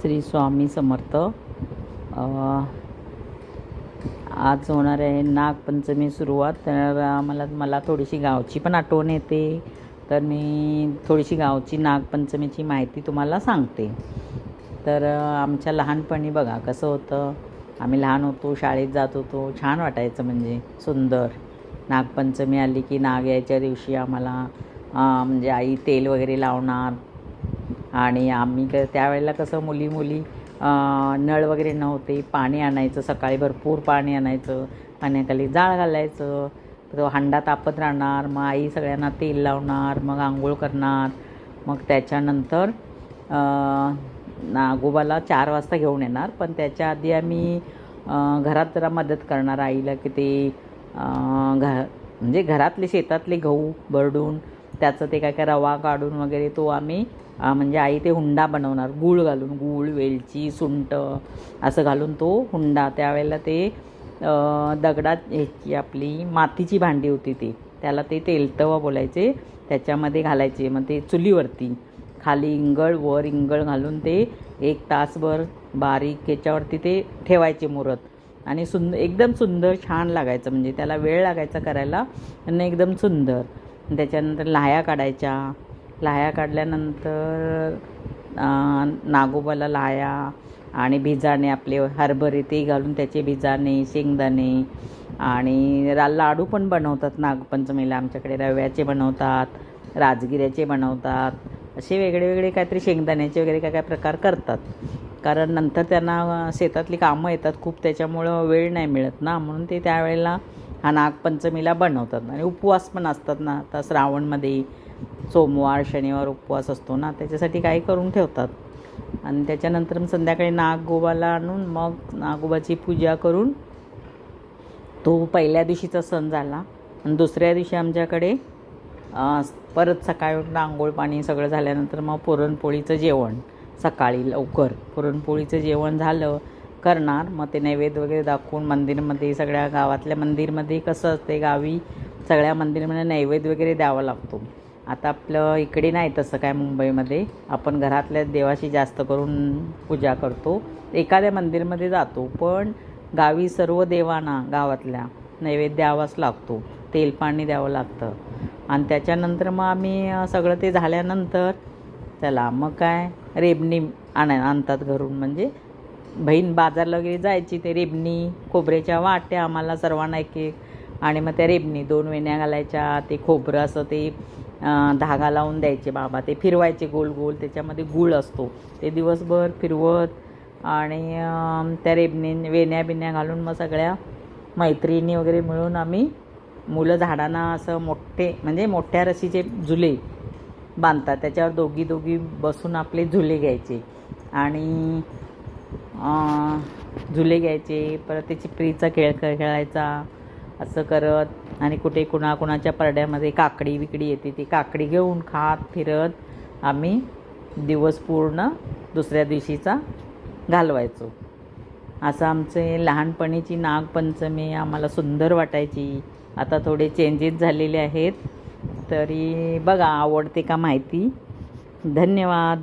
श्री स्वामी समर्थ। आज होणार आहे नागपंचमी सुरुवात। तर मला थोडीशी गावची पण आठवण येते, तर मी थोडीशी गावची नागपंचमीची माहिती तुम्हाला सांगते। तर आमच्या लहानपणी बघा कसं होतं, आम्ही लहान होतो, शाळेत जात होतो, छान वाटायचं, म्हणजे सुंदर। नागपंचमी आली की नाग यायच्या दिवशी आम्हाला म्हणजे आई तेल वगैरे लावणार, आणि आम्ही त्यावेळेला कसं मुली नळ वगैरे नव्हते, पाणी आणायचं, सकाळी भरपूर पाणी आणायचं, पाण्याखाली जाळ घालायचं, तो हंडा तापत राहणार, मग आई सगळ्यांना तेल लावणार, मग आंघोळ करणार, मग त्याच्यानंतर नागोबाला 4 वाजता घेऊन येणार। पण त्याच्या आधी आम्ही घरात जरा मदत करणार आईला, की ते म्हणजे घरातले शेतातले गहू भरडून त्याचं ते काय रवा काढून वगैरे तो आम्ही म्हणजे आई ते हुंडा बनवणार, गूळ घालून, गूळ, वेलची, सुंठ असं घालून तो हुंडा। त्यावेळेला ते दगडात ह्याची आपली मातीची भांडी होती ती, त्याला ते तेलतवा बोलायचे, त्याच्यामध्ये घालायचे। मग ते चुलीवरती खाली इंगळ वर इंगळ घालून ते 1 तासभर बारीक याच्यावरती ते ठेवायचे मुरत, आणि एकदम सुंदर छान लागायचं, म्हणजे त्याला वेळ लागायचा करायला, आणि एकदम सुंदर। त्याच्यानंतर लाह्या काढायच्या, लाह्या काढल्यानंतर नागोबाला लाह्या आणि बिजाणे आपले हरभरे ते घालून त्याचे बिजाणे, शेंगदाणे, आणि लाडू पण बनवतात नागपंचमीला आमच्याकडे, रव्याचे बनवतात, राजगिऱ्याचे बनवतात, असे वेगळे वेगळे काहीतरी शेंगदाण्याचे वगैरे काय काय प्रकार करतात, कारण नंतर त्यांना शेतातली कामं येतात खूप, त्याच्यामुळं वेळ नाही मिळत ना, म्हणून ते त्यावेळेला हा नागपंचमीला बनवतात। आणि उपवास पण असतात ना, आता श्रावणमध्ये सोमवार शनिवार उपवास असतो ना, त्याच्यासाठी काही करून ठेवतात। आणि त्याच्यानंतर मग संध्याकाळी नागोबाला आणून मग नागोबाची पूजा करून, तो पहिल्या दिवशीचा सण झाला। आणि दुसऱ्या दिवशी आमच्याकडे परत सकाळी उठून आंघोळ पाणी सगळं झाल्यानंतर मग पुरणपोळीचं जेवण, सकाळी लवकर पुरणपोळीचं जेवण झालं करणार, मग ते नैवेद्य वगैरे दाखवून मंदिरमध्ये, सगळ्या गावातल्या मंदिरमध्ये कसं असते, गावी सगळ्या मंदिरमध्ये नैवेद्य वगैरे द्यावा लागतो। आता आपलं इकडे नाही तसं काय, मुंबईमध्ये आपण घरातल्या देवाशी जास्त करून पूजा करतो, एखाद्या मंदिरमध्ये जातो, पण गावी सर्व देवांना गावातल्या नैवेद्य द्यावाच लागतो, तेल पाणी द्यावं लागतं। आणि त्याच्यानंतर मग आम्ही सगळं ते झाल्यानंतर चला मग काय रेबणी आणतात घरून, म्हणजे बहीण बाजारला वगैरे जायची, ते रेबणी, खोबऱ्याच्या वाट्या आम्हाला सर्वांना एक एक, आणि मग त्या रेबणी 2 वेण्या घालायच्या, ते खोबरं असं ते धागा लावून द्यायचे बाबा, ते फिरवायचे गोल गोल, त्याच्यामध्ये गूळ असतो, ते दिवसभर फिरवत, आणि त्या रेबणी वेण्या बिण्या घालून मग सगळ्या मैत्रिणी वगैरे मिळून आम्ही मुलं झाडांना असं मोठे, म्हणजे मोठ्या रशीचे झुले बांधतात, त्याच्यावर दोघी दोघी बसून आपले झुले घ्यायचे, आणि झुले घ्यायचे, परत ते चिपरीचा खेळ खेळायचा असं करत, आणि कुठे कुणाच्या परड्यामध्ये काकडी विकडी येते, ती काकडी घेऊन खात फिरत आम्ही दिवस पूर्ण दुसऱ्या दिवशीचा घालवायचो। असं आमचे लहानपणीची नागपंचमी आम्हाला सुंदर वाटायची। आता थोडे चेंजेस झालेले आहेत, तरी बघा आवडते का माहिती। धन्यवाद।